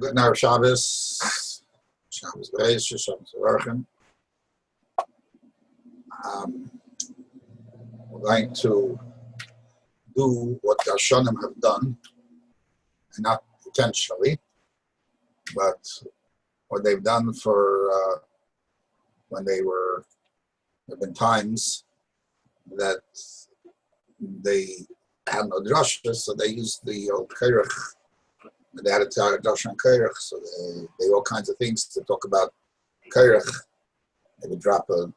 Good night, Shabbos. Shabbos Beis, Shabbos Varchen. We're going to do what the Hashanim have done, and not intentionally, but what they've done for when they were. There have been times that they had no drasha, so they used the old kerech. They had a drasha and kerech, so they all kinds of things to talk about kerech. They would drop a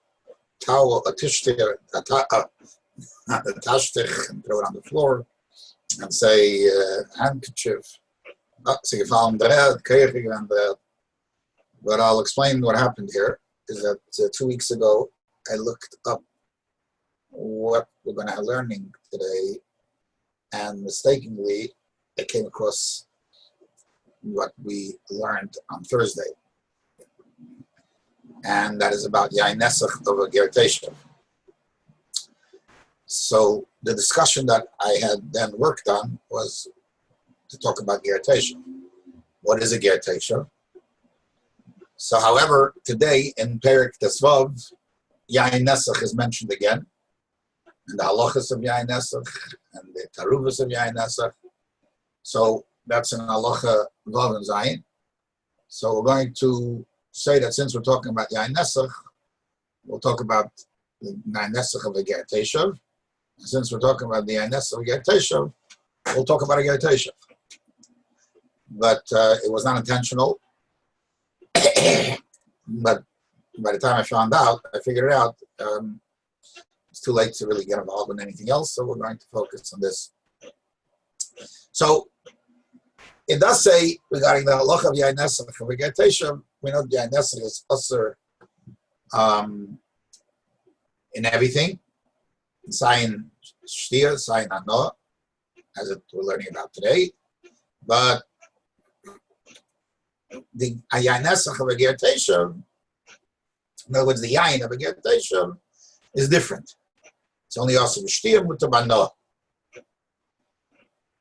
towel, a tishtich, a tashtich, and throw it on the floor, and say handkerchief. So you found that kerech and that. But I'll explain what happened here. Is that 2 weeks ago I looked up what we're going to have learning today, and mistakenly I came across what we learned on Thursday, and that is about Yayin Nesech Ger Toshav. So the discussion that I had then worked on was to talk about Ger Toshav. What is a Ger Toshav? So, however, today in Perek Tesvav, Yayin Nesech is mentioned again, and the halachas of Yayin Nesech, and the taruvas of Yayin Nesech. So that's an halacha Vav and Zayin. So we're going to say that since we're talking about Yayin Nesech, we'll talk about the Yayin Nesech of the Ger Toshav. And since we're talking about the Yayin Nesech of Ger Toshav, we'll talk about a Ger Toshav. But it was not intentional. But by the time I found out, I figured it out. It's too late to really get involved in anything else, so we're going to focus on this. So it does say regarding the halacha of Yayin Nesech of Ger Toshav, we know Yayin Nesech is usher in everything, Zayin Shtia, Zayin Hanoah, as we're learning about today. But the Yayin Nesech of Ger Toshav, in other words, the Yayin of Ger Toshav is different. It's only also Shtia Mutar Banoah.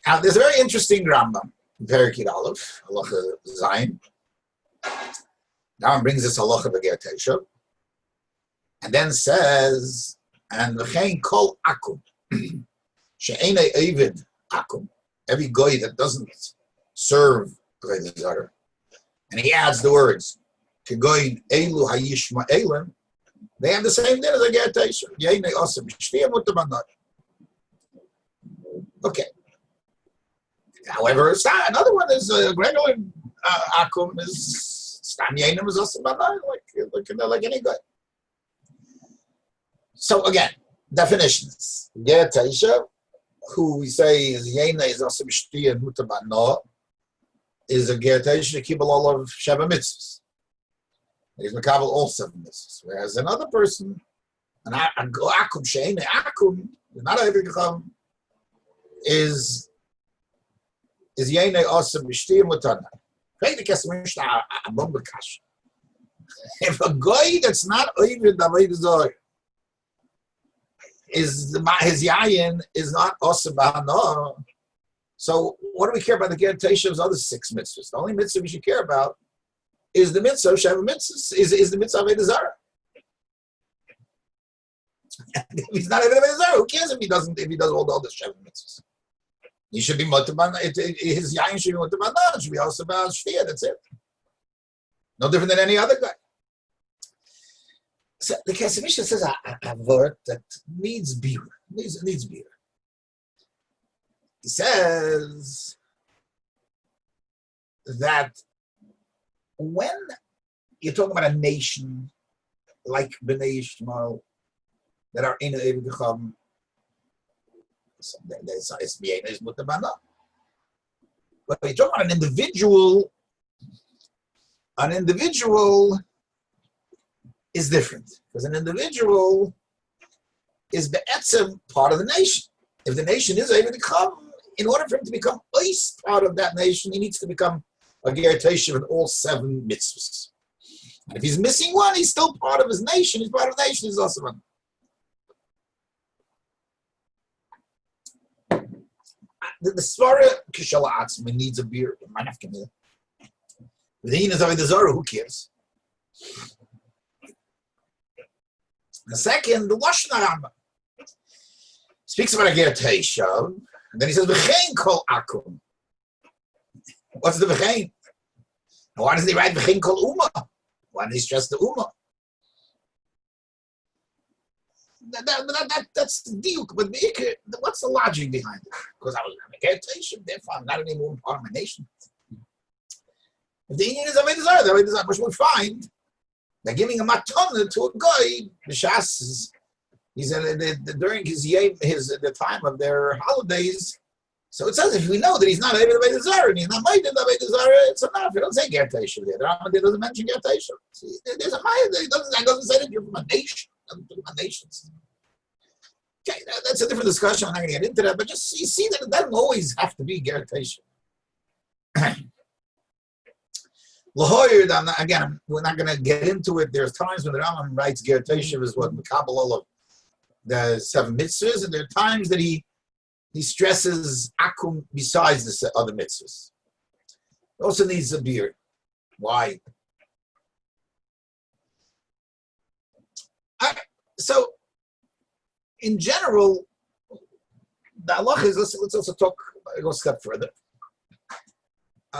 Now, there's a very interesting Rambam in Perek Yud Aleph, halacha Zayin. Now, brings this halacha of Ger Toshav, and then says, and v'chein kol akum she'enei oived akum, every goy that doesn't serve avodah zarah. And he adds the words, Kegoyin elu hayishma'elim, they have the same din as a Ger Toshav. Yainei osem shtia mutar banoah. Okay. However, another one is regular akum is stam yainim is osem banoah, like any guy. So again, definitions. Ger Toshav, who we say is yainei is osem shtia mutar banoah, is a Ger Toshav keep all of Sheva mitzvahs. He's makabel all 7 mitzvahs. Whereas another person, an akum she'enei akum, not every chacham, is yainei osem b'shtia mutar banoah. If a guy that's not oived avodah zarah is his yayin is not osem b'hanoah, so what do we care about the Ger Toshav's other 6 mitzvahs? The only mitzvah we should care about is the mitzvah of Sheva mitzvahs, is the mitzvah of avodah zarah. If he's not avodah zarah, who cares if he does all the other Sheva mitzvahs? He should be mutar banoah. His yayin should be mutar banoah. It should be also about shtia. That's it. No different than any other guy. So the Kesef Mishnah says a word that needs beer. Needs beer. He says that when you're talking about a nation like Bnei Yishmael that are in a Eved, it's mutar banoah. But when you talk about an individual is different, because an individual is be'etzem part of the nation. If the nation is able to come, in order for him to become ois part of that nation, he needs to become a Ger Toshav in all 7 mitzvahs. And if he's missing one, he's still part of his nation. He's part of the nation. He's also one. The Svara Kishala Atzma needs a beer. The Yayin Nesech Ger, who cares? The second, the Lashon Rambam speaks about a Ger Toshav, and then he says, "V'chein kol akum." What's the v'chein? Why doesn't he write v'chein kol uma? Why does he stress the uma? That's the deal. But what's the logic behind it? Because I was a Ger Toshav, therefore I'm not any more part of my nation. If the Indian is Avodah Zarah, which we find, they're giving a matana to a guy. The Shas, he's during the time of their holidays. So it says if we know that he's not Avodah Zarah and he's not made Avodah Zarah, it's enough. It doesn't say Ger Toshav there. The Rambam doesn't mention Ger Toshav. There's a Maya there. It doesn't say that you're from a nation. From a nations. Okay, that's a different discussion. I'm not going to get into that, but just you see that it doesn't always have to be Ger Toshav. Again, we're not going to get into it. There's times when the Rambam writes Ger Toshav is what Mekabel all of the 7 mitzvahs, and there are times that he stresses akum besides the other mitzvahs. It also needs a beard. Why? So, in general, the halacha is, let's also go a step further.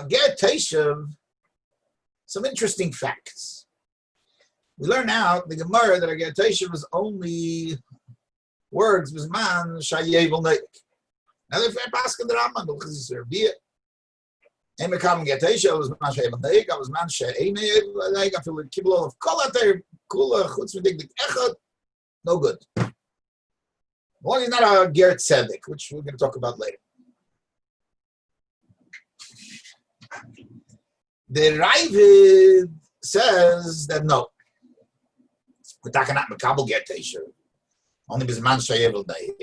Ger Toshav, some interesting facts. We learn now the Gemara that a Ger Toshav is only words bisman shayevel neik. Now if I pass the Rambam, because it's their beer. And we come Ger Toshav was man shayevel neik. I was man shayevel neik. I feel like kibble of kolater kula chutz medik echad. No good. Well, he's not a Ger Tzedek, which we're going to talk about later. The Ravid says that no, we're talking about Mekabel Ger Toshav, only bisman shayevel neik.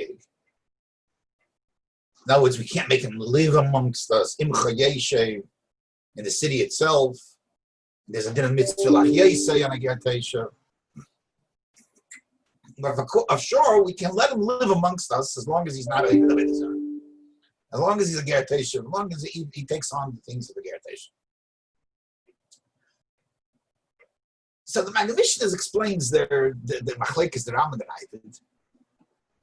In other words, we can't make him live amongst us in the city itself. There's a din of mitzvah lachiyasei on a Ger Toshav. But sure, we can let him live amongst us as long as he's not a Avodah Zarah. As long as he's a Ger Toshav, as long as he takes on the things of the Ger Toshav. So the Mishnah explains the machlekes, the Rambam that I did,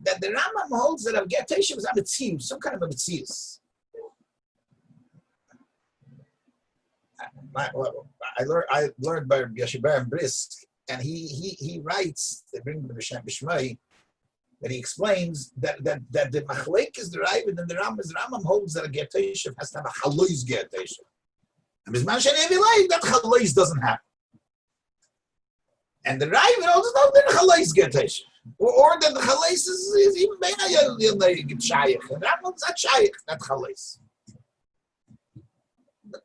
that the Rambam holds that a Ger Toshav is a mitzvah, some kind of a mitzvah. I learned by Yeshiva and Brisk, and he writes, they bring the B'Shem B'Shmai, that he explains that the machlekes is derived, and the Rambam holds that a Ger Toshav has to have a chalois Ger Toshav. And bisman she'nevi leik, that chalois doesn't happen. And the Ravid holds no, that the chalois Ger Toshav. Or that the chalois is even beina shayich. And Rambam's not shayich, not chalois.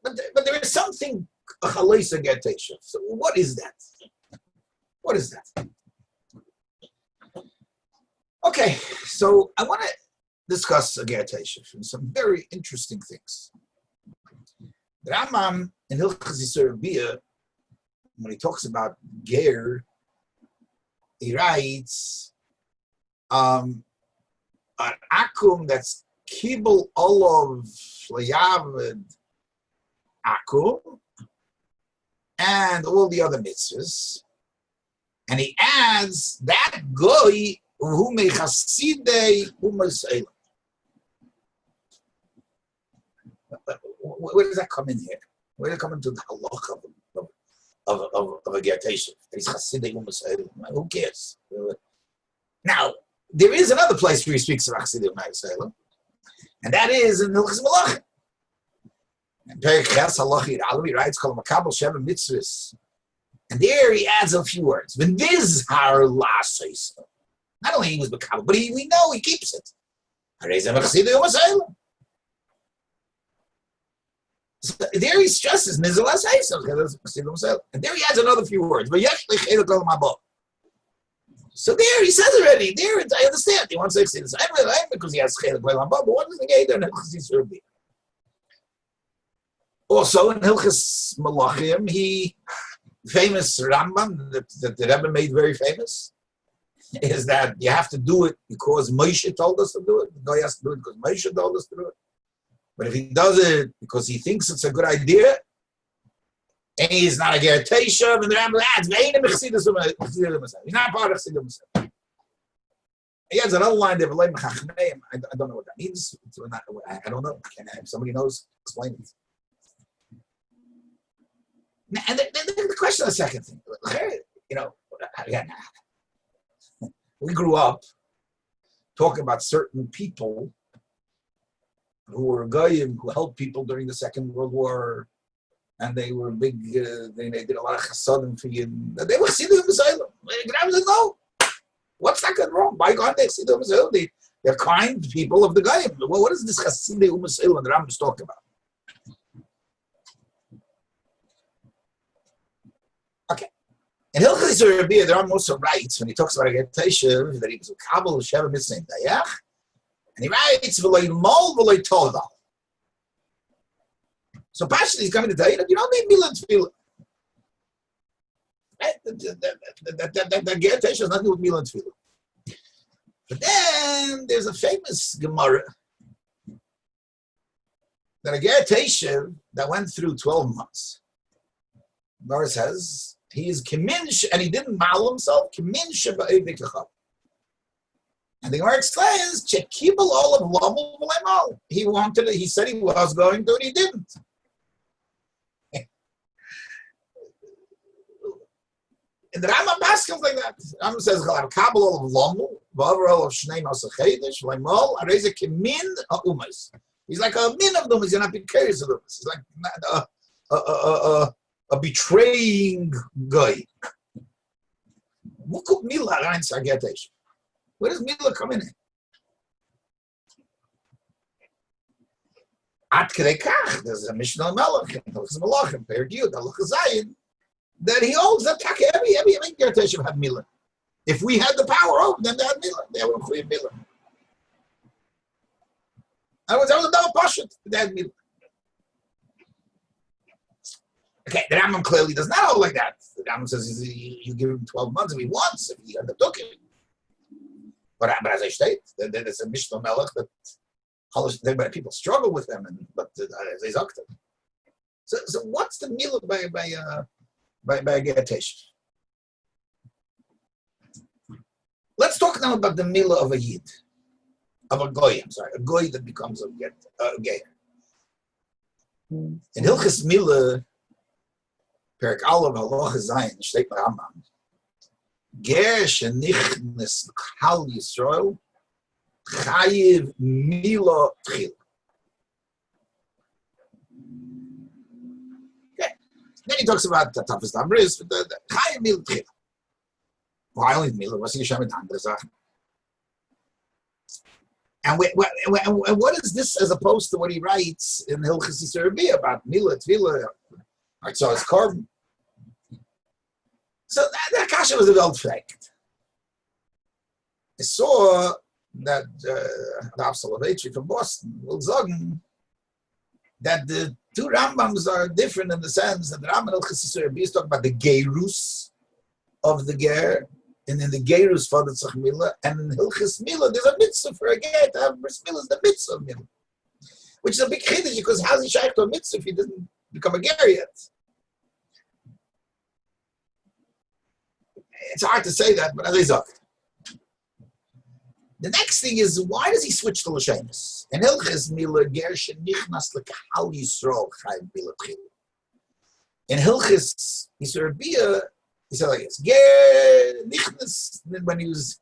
But there is something a chalois a Ger Toshav. So what is that? What is that? Okay, so I want to discuss a Ger Toshav and some very interesting things. The Rambam in Hilchos Yisur Bia, when he talks about Ger, he writes, an akum that's kibul olav shlayavad akum, and all the other mitzvahs. And he adds that goy who may chasidei u'maseilam. Where does that come in here? Where does it come into the halacha of a Ger Toshav? He's chasidei u'maseilam. Who cares? Now there is another place where he speaks of chasidei u'maseilam, and that is in Hilchos Malachim. And Perek Ches Halacha Yiralem, he writes called Makabel Sheva Mitzvahs. And there he adds a few words. Not only he was Makabel, but we know he keeps it. So there he stresses Nizal Haseisam. And there he adds another few words. So there he says already, there I understand. He wants to say this. I'm because he has Chelik Leil Haba, but what does the Gay there in Hilchos Yisur Bia? Also in Hilchos Malachim, he famous Rambam that the Rebbe made very famous is that you have to do it because Moshe told us to do it. The guy has to do it because Moshe told us to do it. But if he does it because he thinks it's a good idea, And he's not a Ger Toshav, and the Rambam adds, he's not part of Chassidus. He has another line there, I don't know what that means. I don't know. If somebody knows, explain it. And the question of the second thing, again, we grew up talking about certain people who were goyim, who helped people during the Second World War, and they were big, they did a lot of chasadim for you. They were Chassidim Messiah. I was like, no, what's that good wrong? By God, they're Chassidim Messiah. They're kind people of the goyim. Well, what is this Chassidim Messiah that Rambam is talking about? Okay. In Hilchos Rabbi, there are also rights when he talks about a Ger Toshav that he was a Kabul Sheva Mitzvah Dayach, and he writes v'loy mol v'loy toval. So partially he's coming to tell you that you don't need milah and tefillah. Right? The Ger Toshav has nothing to do with milah and tefillah. But then there's a famous Gemara that a Ger Toshav that went through 12 months. Gemara says he is kiminsh, and he didn't mal himself. Kiminsh ba'evikacham. And the Gemara explains, "Chekibel all of lamul v'lemal." He wanted it. He said he was going to, and he didn't. And the Rambam Paschal like that. Rambam says, "Kabel all of lamul, v'aver all of shnei masachedish v'lemal. Areze kimin ha'umas." He's like a min of them. He's not being curious of them. He's like a betraying guy. What could Mila rein zur Ger Toshav? Where does Mila come in? Ad kedei kach, there's a Mishnah Melech, Hilchos Malachim, Perek Yud, Halacha Zayin, that he holds that every Ger Toshav had Mila. If we had the power over them, they had Mila. They were Chuyev Mila. That was a double pashut. They had Mila. Okay, the Rambam clearly does not hold like that. The Rambam says you give him 12 months if he wants, if he undertook it. But as I state, there's a Mishnah Melech that people struggle with them, but they zakta. So what's the milah by a Ger Toshav? Let's talk now about the milah of a yid, of a goy. A goy that becomes a ger. In Hilchos Milah, Perek Aleph Halacha Zayin, steht bei Rambam. Ger shenichnes l'Klal Yisrael chayiv milah tchila. Okay. Then he talks about the toughest numbers, but the chayiv milah tchila. Why only milah? What's the Yishem mit andere Sachen? And what is this as opposed to what he writes in Hilchos Rabbi about milah, tefillah? So it's carbon. So that kasha was a weltfragt. I saw that Rav Soloveitchik from Boston will sagen that the two Rambams are different in the sense that the Rambam in Hilchos Rabbi is talking about the gerus of the ger, and in the gerus for the tzach milah, and in Hilchos Milah there's a mitzvah for a ger to have bris milah is the mitzvah of milah, which is a big chiddush because how's he shaykh to a mitzvah if he didn't become a ger yet? It's hard to say that, but as I said. The next thing is, why does he switch to Lashonos? In Hilchos Milah, ger shenichnas l'Klal Yisrael chayiv milah tchila. In Hilchos Rabbi, he said like this: ger nichnas, when he was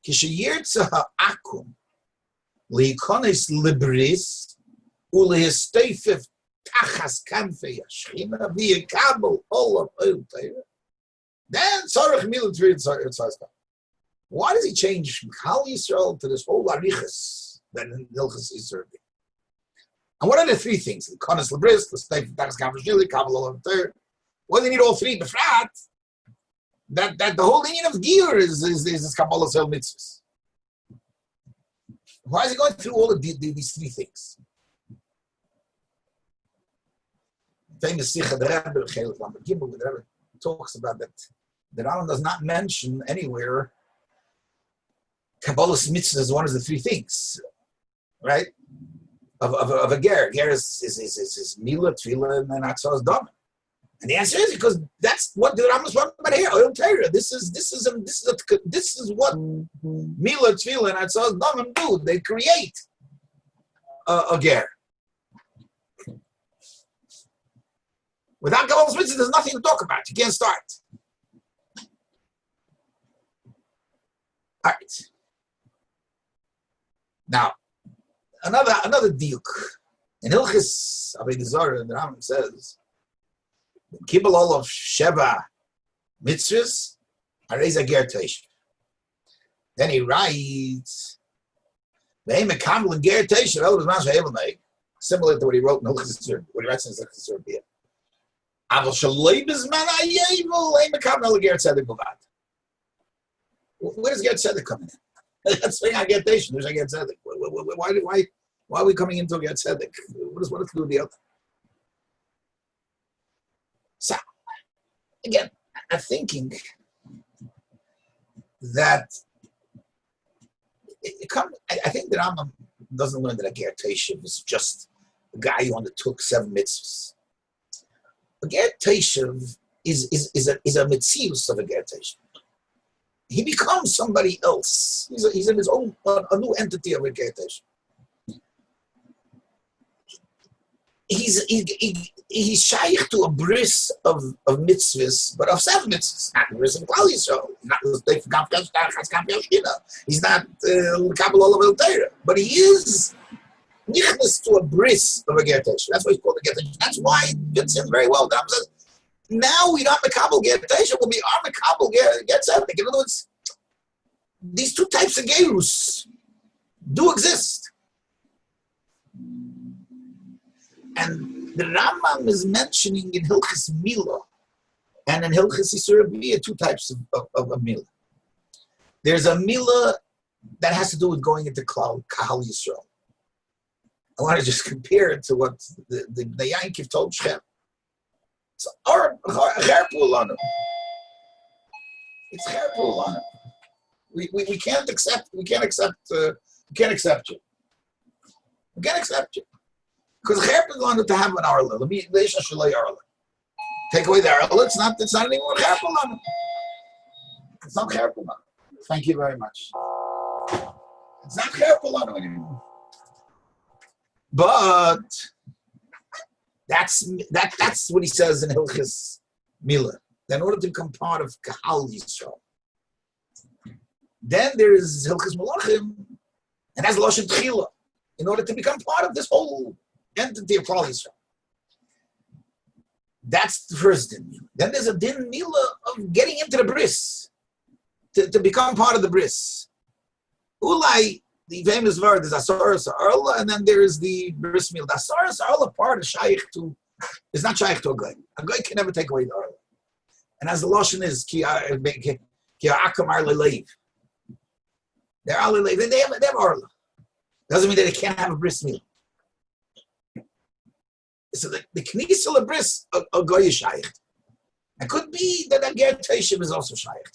kishayirtza ha'akum liikonis libris ulehisteifif tachas kanfei hashchina v'yekabel olav oil teira. Then Tzarech Milah Tefillah. Why does he change from Klal Yisrael to this whole arichas that in Hilchos Rabbi? And what are the three things? The konas lebris, the steif tachas kanfei kabel olav teira. Why do they need all three? Befrat that the whole union of gear is Kabbalah Sel mitzvahs. Why is he going through all of these three things? Famous Sikha the Rebbe Chelik Lamed Gimel, the Rebbe talks about that. The Rambam does not mention anywhere Kabbalah's mitzvah as one of the three things, right? Of a ger. Ger is milah, tefillah, and atzos dam. And the answer is because that's what the Rambam is talking about here. Oil Torah. This is what Mila, Tefillah, and Atzos Damim do. They create a ger. Without Kabbalah's mitzvah, there's nothing to talk about. You can't start. All right. Now, another diuk. In Hilchis Avodah Zarah, the Rambam says, Kibbul all of Sheva mitzvahs, Areza Ger Toshav. Then he writes, Ve'im Mekabel and Ger Toshav, El B'zman She'evel Me'eg, similar to what he wrote in Hilchis Tzur, what he writes in Hilchis Tzur B'yah. Aval Shaloi B'zman Ha'yevel, Ve'im Mekabel Ger Tzedek B'vad. Where does Ger Tzedek come in? That's why I get Toshav. There's I get Tzedek. Why are we coming into Ger Tzedek? What does one have to do with the other? So, again, I'm thinking that I think that Rambam doesn't learn that a Ger Toshav is just a guy who undertook 7 mitzvahs. A Ger Toshav is a mitzius of a Ger Toshav. He becomes somebody else. He's in his own, a new entity of a Ger Toshav. He's shaykh to a bris of mitzvahs, but of 7 mitzvahs. Not bris of Klal Yisrael. He's not Kabbalah of Torah, but he is nichnas to a bris of a Ger Toshav. That's why he's called a Ger Toshav. That's why it fits in very well. The Rambam says, now we don't Mekabel Ger Toshav, will be our Mekabel Ger Tzedek. In other words, these 2 types of gerus do exist. And the Rambam is mentioning in Hilchis Mila and in Hilchis Yisur B'yah 2 types of Mila. There's a Mila that has to do with going into Kahal Yisrael. I want to just compare it to what the Yayin told Shem. It's Cherpul on him. It's Cherpul on him. We can't accept you. We can't accept you. Because Cherpul wanted to have an Arla. Take away the Arla, it's not anymore Cherpul on him. It's not Cherpul on him. Thank you very much. It's not Cherpul on him anymore. But that's what he says in Hilchis Mila. In order to become part of Kahal Yisrael. Then there is Hilchis Malachim, and that's Lashon Tchila, in order to become part of this whole entity of Klal Yisrael. That's the first din. Then there's a din Mila of getting into the bris, to become part of the bris. Ulai, the famous word is Assurot Arla, and then there is the bris Mila. The Assurot Arla part is not shaykh to a guy. A guy can never take away the Arla. And as the Lashon is, ki ha'akam Arla leiv. They're Arla leiv. They have Arla. Doesn't mean that they can't have a bris Mila. So the Knesset of bris a guy is shaykh. It could be that a Ger Toshav is also shaykh.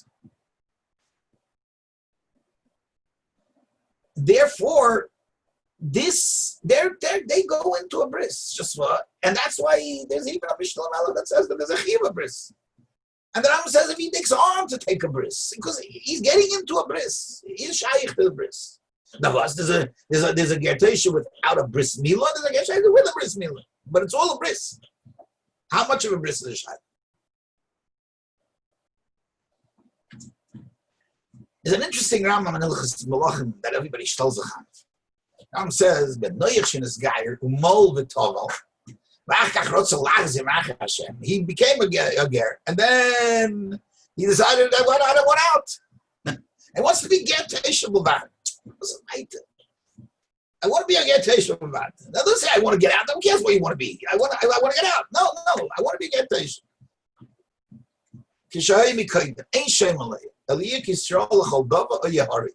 Therefore, they go into a bris, just what, and that's why there's even a Mishnah that says that there's a chiyuv bris, and the Rambam says if he takes on to take a bris, because he's getting into a bris, he's shaykh to the bris. Now, there's a Ger Toshav without a bris milah, there's a Ger Toshav with a bris milah, but it's all a bris. How much of a bris is a shaykh? There's an interesting Rambam in Hilchos Malachim that everybody shtels on. Rambam says, "Ben Nesech Ger umol v'tovel, v'achach rotzel lachzim achar Hashem." He became a ger, and then he decided that I don't want out. He wants to be Ger Toshav b'vad. I want to be a Ger Toshav b'vad. Now, don't say I want to get out. Who cares what you want to be? I want to get out. No. I want to be Ger Toshav. Kishayi mikayim ain't shem alei. Aliyah Yisrael l'chol or Yehari.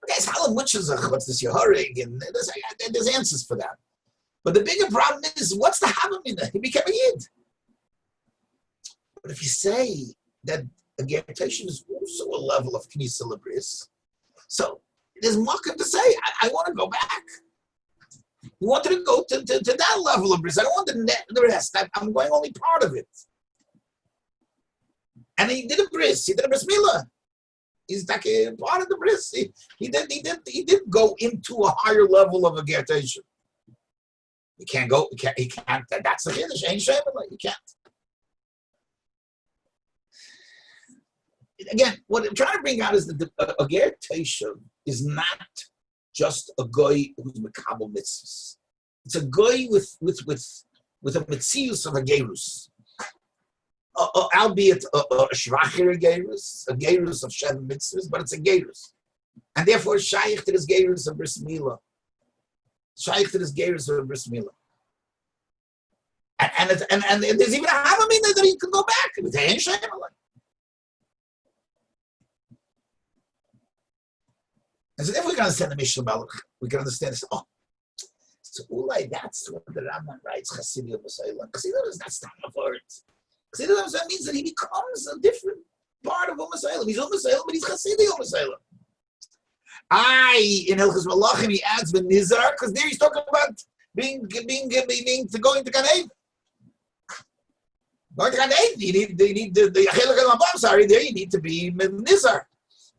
Guys, what's this Yehari? And there's answers for that. But the bigger problem is, what's the Havamina? He became a Yid. But if you say that a Ger Toshav is also a level of Knesset Labris, so there's more to say, I want to go back. He wanted to go to that level of bris. I don't want the rest. I'm going only part of it. And he did a bris. He did a bris milah. He's like a part of the bris. He did go into a higher level of a gertation. He can't go. He can't. That's the finish. Ain't shemela. You can't. Again, what I'm trying to bring out is that a ger toshav is not just a guy who's mekabel mitzvahs. It's a guy with a mitzius of a gerus, albeit a shvacher gerus, a gerus of shem mitzvahs, but it's a gerus, and therefore shaykh to this gerus of bris milah, shaykh to this gerus of bris milah, and there's even a havamina that he can go back with ein shemela. And so if we can understand the Mishnah Malach, we can understand this. Oh, so Ulai, that's what the Rambam writes, Chassidim Masaylam. Chassidim is not standing for it. Chassidim means that he becomes a different part of Masaylam. He's Masaylam, but he's Chassidim Masaylam. In Hilchos Malachim, he adds the Nizar, because there he's talking about going to Gan Eden. Going to Gan Eden, you need the Achilach and sorry, there you need to be Nizar.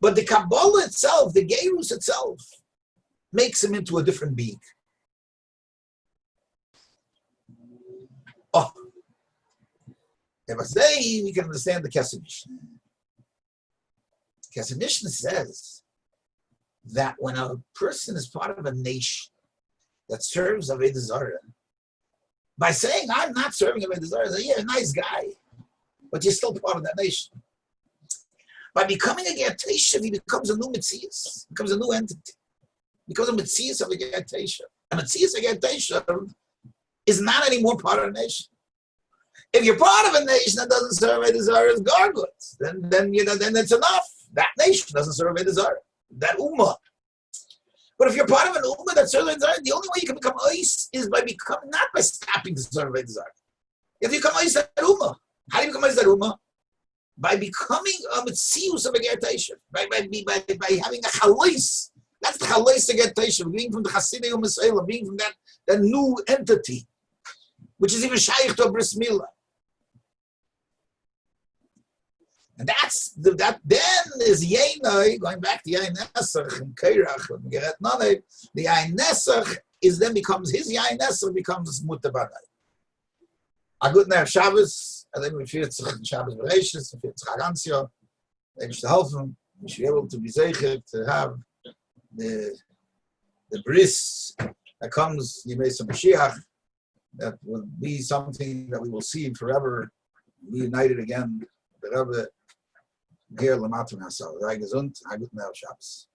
But the Kabbalah itself, the Gerus itself, makes him into a different being. Oh, if I say we can understand the Kesef Mishnah. Kesef Mishnah says that when a person is part of a nation that serves Avodah Zarah, by saying I'm not serving Avodah Zarah, say, you're a nice guy, but you're still part of that nation. By becoming a ger toshav, he becomes a new mitzias, becomes a new entity, becomes a mitzias of a ger toshav. A mitzias of a ger toshav is not anymore part of a nation. If you're part of a nation that doesn't serve Avodah Zarah as gargoyles, then it's enough. That nation doesn't serve Avodah Zarah, that ummah. But if you're part of an ummah that serves Avodah Zarah, the only way you can become ois is by becoming, not by stopping to serve Avodah Zarah. You have to become ois that ummah. How do you become ois that ummah? By becoming a mitzius of a ger toshav, by having a chalais. That's the chalais of ger toshav, being from the Chassidim Masayla, being from that new entity, which is even shaykh to a bris milah. And that then is Yayin, going back to Yayin Nesech and Kairach and Geret Nanei. The Yayin Nesech is then becomes his Yayin Nesech becomes Mutter Banai. A good night of Shabbos. I think we feel it's Shabbos Bereshis, we feel it's Chagantzia. Maybe to help him, we should be able to be zeichet, to have the bris that comes, Yimei Mashiach, that will be something that we will see forever, be united again. The Rebbe, here, Lamatu Nassau. Sei gesund, a guten Shabbos.